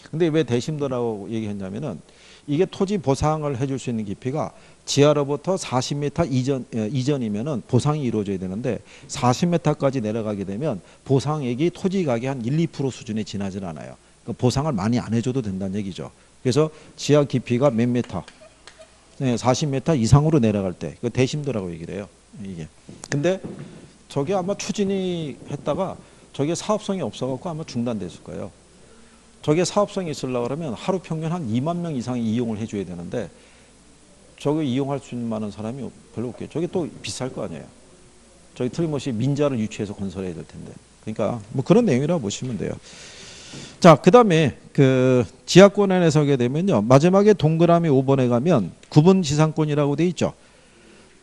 근데 왜 대심도라고 얘기했냐면은 이게 토지 보상을 해줄 수 있는 깊이가 지하로부터 40m 이전이면은 보상이 이루어져야 되는데 40m까지 내려가게 되면 보상액이 토지 가격의 한 1, 2% 수준에 지나질 않아요. 그러니까 보상을 많이 안 해줘도 된다는 얘기죠. 그래서 지하 깊이가 몇 미터? 40m 이상으로 내려갈 때 그 대심도라고 얘기를 해요. 이게. 근데 저게 아마 추진이 했다가 저게 사업성이 없어갖고 아마 중단됐을 거예요. 저게 사업성이 있으려고 그러면 하루 평균 한 2만 명 이상이 이용을 해줘야 되는데 저게 이용할 수 있는 많은 사람이 별로 없겠죠. 저게 또 비쌀 거 아니에요. 저기 틀림없이 민자를 유치해서 건설해야 될 텐데. 그러니까 뭐 그런 내용이라고 보시면 돼요. 자, 그 다음에 그 지하권 안에 서게 되면요. 마지막에 동그라미 5번에 가면 구분 지상권이라고 돼 있죠.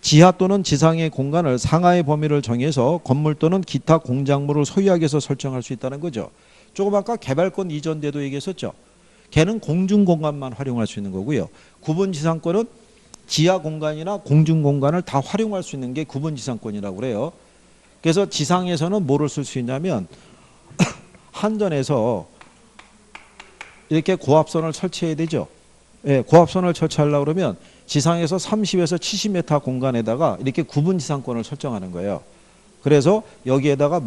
지하 또는 지상의 공간을 상하의 범위를 정해서 건물 또는 기타 공작물을 소유하기 위해서 설정할 수 있다는 거죠. 조금 아까 개발권 이전 때도 얘기했었죠. 걔는 공중공간만 활용할 수 있는 거고요. 구분지상권은 지하 공간이나 공중공간을 다 활용할 수 있는 게 구분지상권이라고 그래요. 그래서 지상에서는 뭐를 쓸 수 있냐면 한전에서 이렇게 고압선을 설치해야 되죠. 예, 고압선을 설치하려고 그러면 지상에서 30에서 70m 공간에다가 이렇게 구분지상권을 설정하는 거예요. 그래서 여기에다가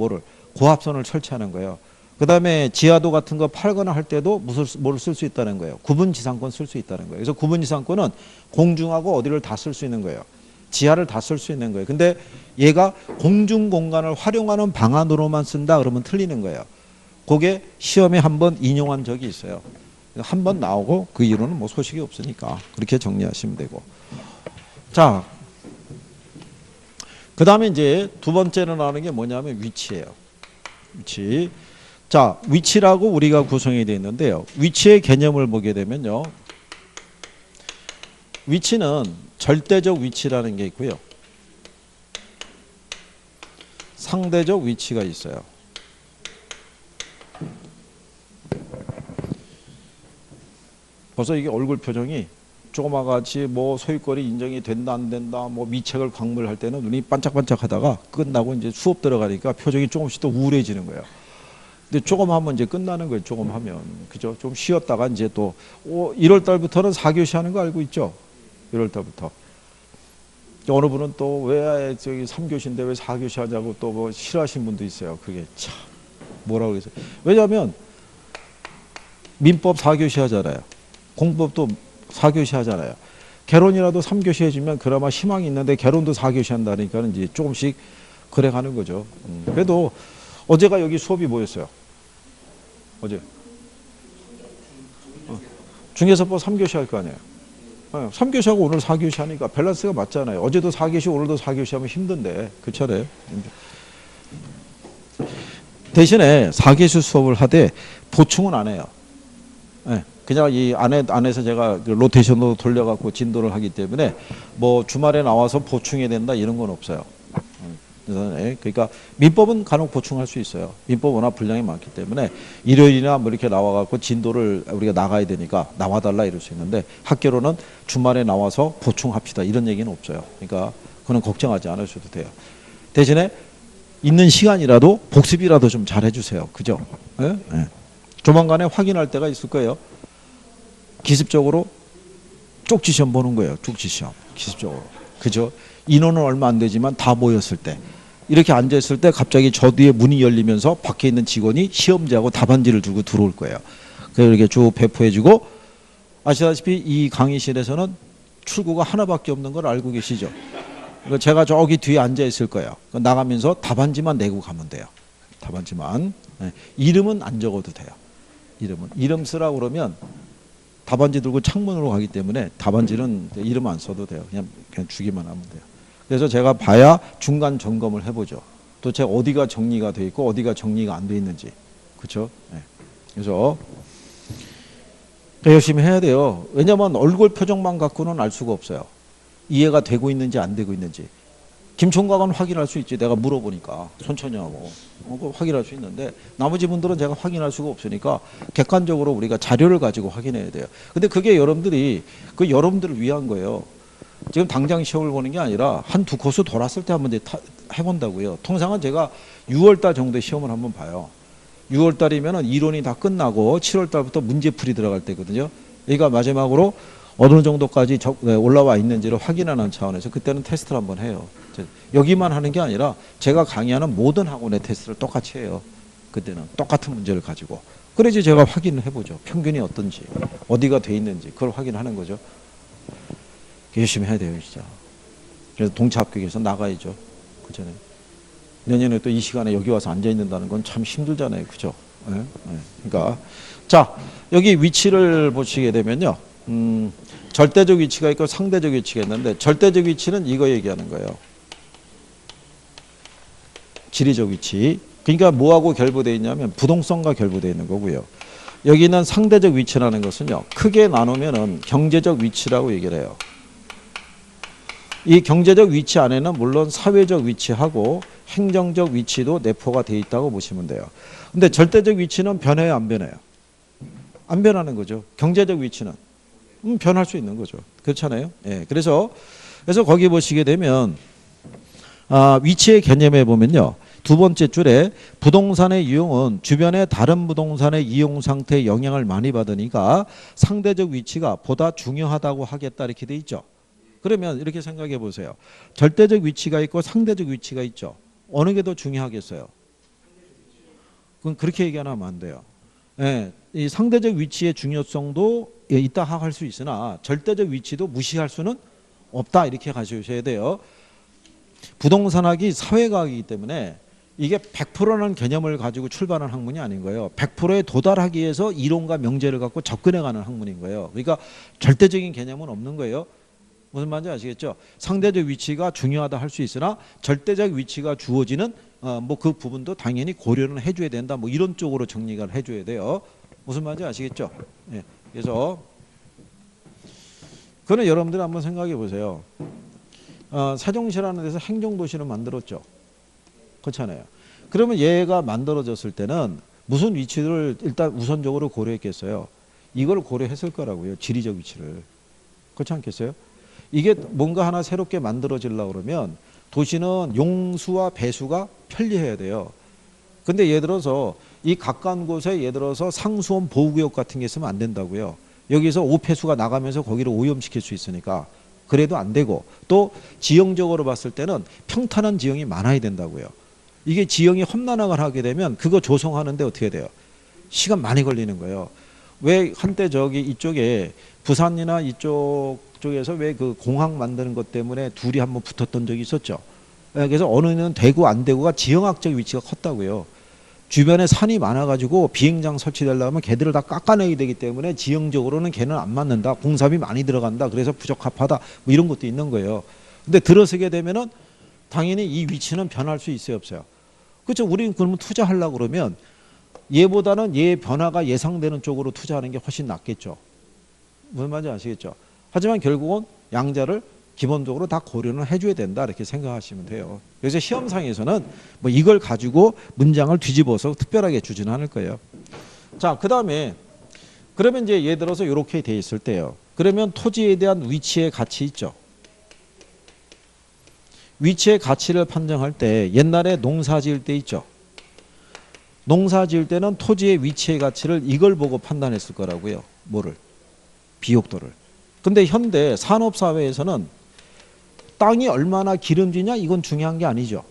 고압선을 설치하는 거예요. 그 다음에 지하도 같은 거 팔거나 할 때도 뭐를 쓸 수 있다는 거예요. 구분지상권 쓸 수 있다는 거예요. 그래서 구분지상권은 공중하고 어디를 다 쓸 수 있는 거예요. 지하를 다 쓸 수 있는 거예요. 근데 얘가 공중공간을 활용하는 방안으로만 쓴다 그러면 틀리는 거예요. 그게 시험에 한번 인용한 적이 있어요. 한 번 나오고 그 이후로는 뭐 소식이 없으니까 그렇게 정리하시면 되고. 자, 그 다음에 이제 두 번째로 나오는 게 뭐냐면 위치예요. 위치. 자, 위치라고 우리가 구성이 되어 있는데요. 위치의 개념을 보게 되면요. 위치는 절대적 위치라는 게 있고요. 상대적 위치가 있어요. 벌써 이게 얼굴 표정이 조그마같이 뭐 소유권이 인정이 된다 안 된다 뭐 미책을 광물할 때는 눈이 반짝반짝하다가 끝나고 이제 수업 들어가니까 표정이 조금씩 더 우울해지는 거예요. 근데 조금 하면 이제 끝나는 거예요. 조금 하면 그죠? 좀 쉬었다가 이제 또 1월 달부터는 4교시 하는 거 알고 있죠? 1월 달부터. 어느 분은 또 왜 저기 3교시인데 왜 4교시 하냐고 또 뭐 싫어하시는 분도 있어요. 그게 참 뭐라고 해서 왜냐하면 민법 4교시 하잖아요. 공법도 4교시 하잖아요. 개론이라도 3교시 해주면 그나마 희망이 있는데 개론도 4교시 한다니까 이제 조금씩 그래 가는 거죠. 그래도 어제가 여기 수업이 뭐였어요? 어제 중개사법 3교시 할 거 아니에요. 3교시하고 오늘 4교시 하니까 밸런스가 맞잖아요. 어제도 4교시 오늘도 4교시 하면 힘든데 그렇잖아요. 대신에 4교시 수업을 하되 보충은 안 해요. 그냥 이 안에서 제가 로테이션으로 돌려갖고 진도를 하기 때문에 뭐 주말에 나와서 보충해야 된다 이런 건 없어요. 그러니까 민법은 간혹 보충할 수 있어요. 민법 워낙 분량이 많기 때문에 일요일이나 뭐 이렇게 나와갖고 진도를 우리가 나가야 되니까 나와달라 이럴 수 있는데 학교로는 주말에 나와서 보충합시다 이런 얘기는 없어요. 그러니까 그건 걱정하지 않으셔도 돼요. 대신에 있는 시간이라도 복습이라도 좀 잘 해주세요. 그죠? 네? 네. 조만간에 확인할 때가 있을 거예요. 기습적으로 쪽지 시험 보는 거예요. 쪽지 시험. 기습적으로. 그죠? 인원은 얼마 안 되지만 다 모였을 때. 이렇게 앉아있을 때 갑자기 저 뒤에 문이 열리면서 밖에 있는 직원이 시험지하고 답안지를 들고 들어올 거예요. 그래서 이렇게 쭉 배포해주고 아시다시피 이 강의실에서는 출구가 하나밖에 없는 걸 알고 계시죠? 제가 저기 뒤에 앉아있을 거예요. 나가면서 답안지만 내고 가면 돼요. 답안지만. 네. 이름은 안 적어도 돼요. 이름 쓰라고 그러면 답안지 들고 창문으로 가기 때문에 답안지는 이름 안 써도 돼요. 그냥 주기만 하면 돼요. 그래서 제가 봐야 중간 점검을 해보죠. 도대체 어디가 정리가 돼 있고 어디가 정리가 안 돼 있는지. 그렇죠? 네. 그래서 열심히 해야 돼요. 왜냐하면 얼굴 표정만 갖고는 알 수가 없어요. 이해가 되고 있는지 안 되고 있는지. 김 총각은 확인할 수 있지. 내가 물어보니까 천천히 하고 확인할 수 있는데 나머지 분들은 제가 확인할 수가 없으니까 객관적으로 우리가 자료를 가지고 확인해야 돼요. 근데 그게 여러분들이 여러분들을 위한 거예요. 지금 당장 시험을 보는 게 아니라 한 두 코스 돌았을 때 한번 해본다고요. 통상은 제가 6월달 정도에 시험을 한번 봐요. 6월달이면 이론이 다 끝나고 7월달부터 문제풀이 들어갈 때거든요. 그러니까 마지막으로 어느 정도까지 올라와 있는지를 확인하는 차원에서 그때는 테스트를 한번 해요. 여기만 하는 게 아니라 제가 강의하는 모든 학원의 테스트를 똑같이 해요. 그때는 똑같은 문제를 가지고. 그래야지 제가 확인을 해보죠. 평균이 어떤지, 어디가 돼 있는지 그걸 확인하는 거죠. 열심히 해야 돼요, 진짜. 그래서 동차 합격해서 나가야죠. 그잖아요. 내년에 또 이 시간에 여기 와서 앉아 있는다는 건 참 힘들잖아요, 그죠? 네? 네. 그러니까 자 여기 위치를 보시게 되면요. 절대적 위치가 있고 상대적 위치가 있는데 절대적 위치는 이거 얘기하는 거예요. 지리적 위치. 그러니까 뭐하고 결부되어 있냐면 부동성과 결부되어 있는 거고요. 여기는 상대적 위치라는 것은요. 크게 나누면은 경제적 위치라고 얘기를 해요. 이 경제적 위치 안에는 물론 사회적 위치하고 행정적 위치도 내포가 되어 있다고 보시면 돼요. 근데 절대적 위치는 변해요, 안 변해요? 안 변하는 거죠. 경제적 위치는 변할 수 있는 거죠. 그렇잖아요. 예. 그래서 거기 보시게 되면 위치의 개념에 보면요. 두 번째 줄에 부동산의 이용은 주변의 다른 부동산의 이용 상태에 영향을 많이 받으니까 상대적 위치가 보다 중요하다고 하겠다 이렇게 돼 있죠. 그러면 이렇게 생각해 보세요. 절대적 위치가 있고 상대적 위치가 있죠. 어느 게 더 중요하겠어요? 그건 그렇게 얘기하면 안 돼요. 예, 이 상대적 위치의 중요성도 있다 할 수 있으나 절대적 위치도 무시할 수는 없다 이렇게 가셔야 돼요. 부동산학이 사회과학이기 때문에 이게 100%라는 개념을 가지고 출발한 학문이 아닌 거예요. 100%에 도달하기 위해서 이론과 명제를 갖고 접근해가는 학문인 거예요. 그러니까 절대적인 개념은 없는 거예요. 무슨 말인지 아시겠죠? 상대적 위치가 중요하다 할 수 있으나 절대적 위치가 주어지는 뭐 그 부분도 당연히 고려는 해줘야 된다. 뭐 이런 쪽으로 정리가 해줘야 돼요. 무슨 말인지 아시겠죠? 예. 그래서 그거는 여러분들 한번 생각해 보세요. 세종시라는 데서 행정도시를 만들었죠. 그렇잖아요. 그러면 얘가 만들어졌을 때는 무슨 위치를 일단 우선적으로 고려했겠어요? 이걸 고려했을 거라고요. 지리적 위치를. 그렇지 않겠어요? 이게 뭔가 하나 새롭게 만들어지려고 그러면 도시는 용수와 배수가 편리해야 돼요. 근데 예를 들어서 이 가까운 곳에 예를 들어서 상수원 보호구역 같은 게 있으면 안 된다고요. 여기서 오폐수가 나가면서 거기를 오염시킬 수 있으니까 그래도 안 되고, 또 지형적으로 봤을 때는 평탄한 지형이 많아야 된다고요. 이게 지형이 험난하게 하게 되면 그거 조성하는데 어떻게 돼요? 시간 많이 걸리는 거예요. 왜 한때 저기 이쪽에 부산이나 쪽에서 왜 그 공항 만드는 것 때문에 둘이 한번 붙었던 적이 있었죠. 그래서 어느는 되고 안 되고가 지형학적 위치가 컸다고요. 주변에 산이 많아가지고 비행장 설치되려면 걔들을 다 깎아내야 되기 때문에 지형적으로는 걔는 안 맞는다. 공사비 많이 들어간다. 그래서 부적합하다. 뭐 이런 것도 있는 거예요. 근데 들어서게 되면은 당연히 이 위치는 변할 수 있어요, 없어요? 그렇죠. 우리는 그러면 투자하려고 그러면 얘보다는 얘 변화가 예상되는 쪽으로 투자하는 게 훨씬 낫겠죠. 무슨 말인지 아시겠죠? 하지만 결국은 양자를 기본적으로 다 고려는 해줘야 된다, 이렇게 생각하시면 돼요. 그래서 시험상에서는 뭐 이걸 가지고 문장을 뒤집어서 특별하게 주지는 않을 거예요. 자, 그 다음에 그러면 이제 예를 들어서 이렇게 돼 있을 때요. 그러면 토지에 대한 위치의 가치 있죠. 위치의 가치를 판정할 때 옛날에 농사 지을 때 있죠. 농사 지을 때는 토지의 위치의 가치를 이걸 보고 판단했을 거라고요. 뭐를? 비옥도를. 근데 현대 산업사회에서는 땅이 얼마나 기름지냐 이건 중요한 게 아니죠.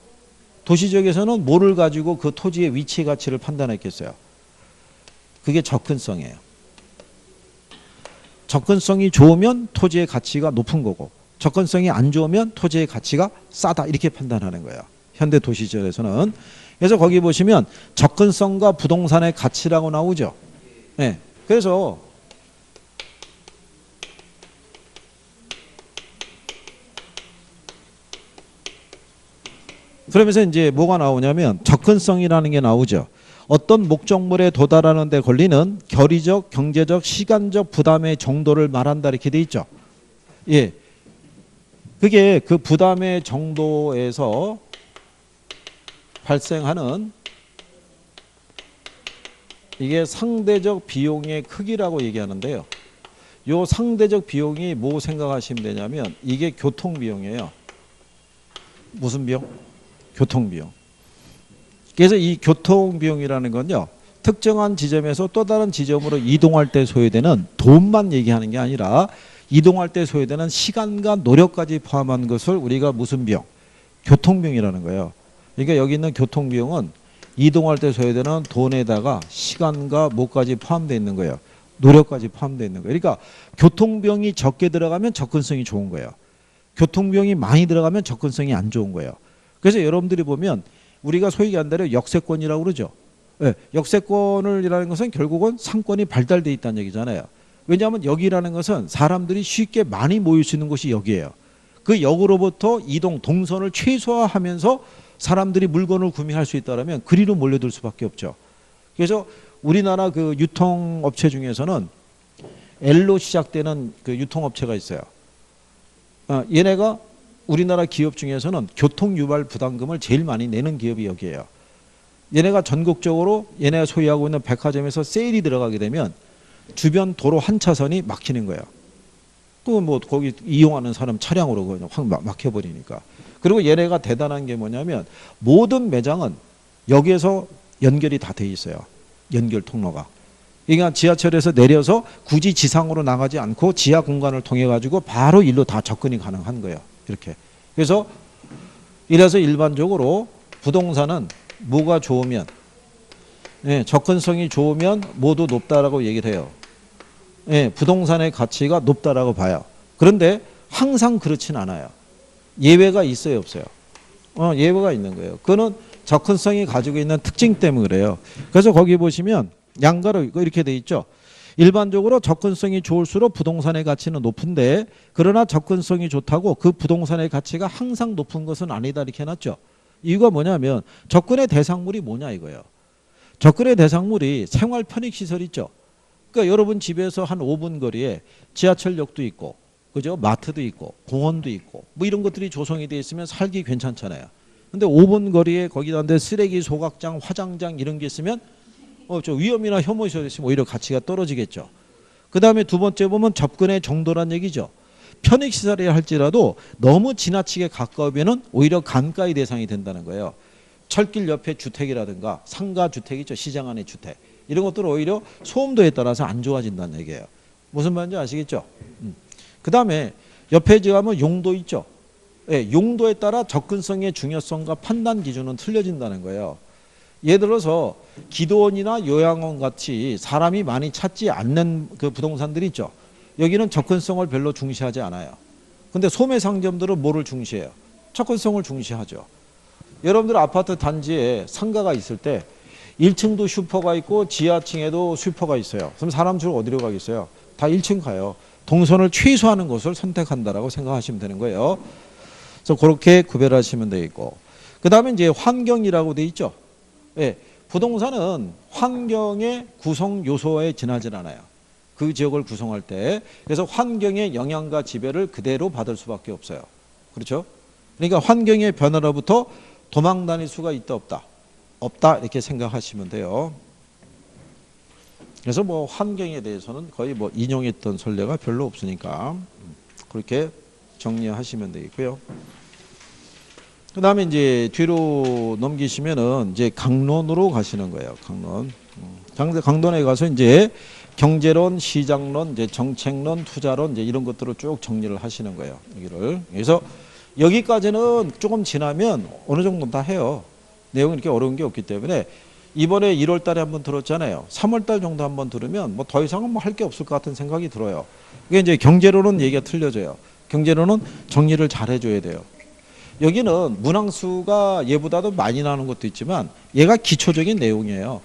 도시적에서는 뭐를 가지고 그 토지의 위치의 가치를 판단했겠어요? 그게 접근성이에요. 접근성이 좋으면 토지의 가치가 높은 거고, 접근성이 안 좋으면 토지의 가치가 싸다, 이렇게 판단하는 거예요. 현대 도시적에서는. 그래서 거기 보시면 접근성과 부동산의 가치라고 나오죠. 네. 그래서 그러면서 이제 뭐가 나오냐면 접근성이라는 게 나오죠. 어떤 목적물에 도달하는 데 걸리는 결의적, 경제적, 시간적 부담의 정도를 말한다, 이렇게 돼 있죠. 예. 그게 그 부담의 정도에서 발생하는 이게 상대적 비용의 크기라고 얘기하는데요. 요 상대적 비용이 뭐 생각하시면 되냐면 이게 교통비용이에요. 무슨 비용? 교통비용. 그래서 이 교통비용이라는 건요, 특정한 지점에서 또 다른 지점으로 이동할 때 소요되는 돈만 얘기하는 게 아니라 이동할 때 소요되는 시간과 노력까지 포함한 것을 우리가 무슨 비용? 교통비용이라는 거예요. 그러니까 여기 있는 교통비용은 이동할 때 소요되는 돈에다가 시간과 뭐까지 포함되어 있는 거예요. 노력까지 포함되어 있는 거예요. 그러니까 교통비용이 적게 들어가면 접근성이 좋은 거예요. 교통비용이 많이 들어가면 접근성이 안 좋은 거예요. 그래서 여러분들이 보면 우리가 소위 얘기한다면 역세권이라고 그러죠. 네, 역세권이라는 것은 결국은 상권이 발달되어 있다는 얘기잖아요. 왜냐하면 여기라는 것은 사람들이 쉽게 많이 모일 수 있는 곳이 여기예요. 그 역으로부터 이동, 동선을 최소화하면서 사람들이 물건을 구매할 수 있다면 그리로 몰려들 수밖에 없죠. 그래서 우리나라 그 유통업체 중에서는 L로 시작되는 그 유통업체가 있어요. 얘네가 우리나라 기업 중에서는 교통유발 부담금을 제일 많이 내는 기업이 여기에요. 얘네가 전국적으로 얘네가 소유하고 있는 백화점에서 세일이 들어가게 되면 주변 도로 한 차선이 막히는 거예요. 또 뭐 거기 이용하는 사람 차량으로 그냥 확 막혀버리니까. 그리고 얘네가 대단한 게 뭐냐면 모든 매장은 여기에서 연결이 다 돼 있어요. 연결 통로가. 그러니까 지하철에서 내려서 굳이 지상으로 나가지 않고 지하 공간을 통해 가지고 바로 일로 다 접근이 가능한 거예요. 이렇게. 그래서 이래서 일반적으로 부동산은 뭐가 좋으면, 예, 접근성이 좋으면 모두 높다라고 얘기를 해요. 예, 부동산의 가치가 높다라고 봐요. 그런데 항상 그렇진 않아요. 예외가 있어요, 없어요? 예외가 있는 거예요. 그거는 접근성이 가지고 있는 특징 때문에 그래요. 그래서 거기 보시면 양가로 이렇게 돼 있죠. 일반적으로 접근성이 좋을수록 부동산의 가치는 높은데, 그러나 접근성이 좋다고 그 부동산의 가치가 항상 높은 것은 아니다, 이렇게 해놨죠. 이유가 뭐냐면 접근의 대상물이 뭐냐 이거예요. 접근의 대상물이 생활 편익시설 있죠. 그러니까 여러분 집에서 한 5분 거리에 지하철역도 있고, 그죠? 마트도 있고, 공원도 있고, 뭐 이런 것들이 조성이 되어 있으면 살기 괜찮잖아요. 근데 5분 거리에 거기다 쓰레기 소각장, 화장장 이런 게 있으면 저 위험이나 혐오시설이 있으면 오히려 가치가 떨어지겠죠. 그 다음에 두 번째 보면 접근의 정도란 얘기죠. 편익시설이라 할지라도 너무 지나치게 가까우면은 오히려 간과의 대상이 된다는 거예요. 철길 옆에 주택이라든가 상가 주택 있죠. 시장 안에 주택. 이런 것들은 오히려 소음도에 따라서 안 좋아진다는 얘기예요. 무슨 말인지 아시겠죠? 그 다음에 옆에 지가면 용도 있죠. 예, 용도에 따라 접근성의 중요성과 판단 기준은 틀려진다는 거예요. 예를 들어서 기도원이나 요양원 같이 사람이 많이 찾지 않는 그 부동산들이 있죠. 여기는 접근성을 별로 중시하지 않아요. 근데 소매 상점들은 뭐를 중시해요? 접근성을 중시하죠. 여러분들 아파트 단지에 상가가 있을 때 1층도 슈퍼가 있고 지하층에도 슈퍼가 있어요. 그럼 사람 주로 어디로 가겠어요? 다 1층 가요. 동선을 최소화하는 것을 선택한다라고 생각하시면 되는 거예요. 그래서 그렇게 구별하시면 되겠고, 그 다음에 이제 환경이라고 돼 있죠. 예, 부동산은 환경의 구성 요소에 지나질 않아요. 그 지역을 구성할 때. 그래서 환경의 영향과 지배를 그대로 받을 수밖에 없어요. 그렇죠? 그러니까 환경의 변화로부터 도망 다닐 수가 있다 없다? 없다 이렇게 생각하시면 돼요. 그래서 뭐 환경에 대해서는 거의 뭐 인용했던 선례가 별로 없으니까 그렇게 정리하시면 되겠고요. 그 다음에 이제 뒤로 넘기시면은 이제 강론으로 가시는 거예요. 강론. 강론에 가서 이제 경제론, 시장론, 이제 정책론, 투자론 이제 이런 것들을 쭉 정리를 하시는 거예요. 여기를. 그래서 여기까지는 조금 지나면 어느 정도 다 해요. 내용이 이렇게 어려운 게 없기 때문에 이번에 1월 달에 한번 들었잖아요. 3월 달 정도 한번 들으면 뭐 더 이상은 뭐 할 게 없을 것 같은 생각이 들어요. 이게 이제 경제론은 얘기가 틀려져요. 경제론은 정리를 잘 해줘야 돼요. 여기는 문항수가 얘보다도 많이 나오는 것도 있지만 얘가 기초적인 내용이에요.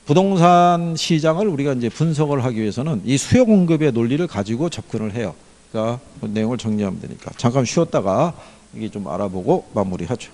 부동산 시장을 우리가 이제 분석을 하기 위해서는 이 수요 공급의 논리를 가지고 접근을 해요. 그러니까 그 내용을 정리하면 되니까 잠깐 쉬었다가 이게 좀 알아보고 마무리하죠.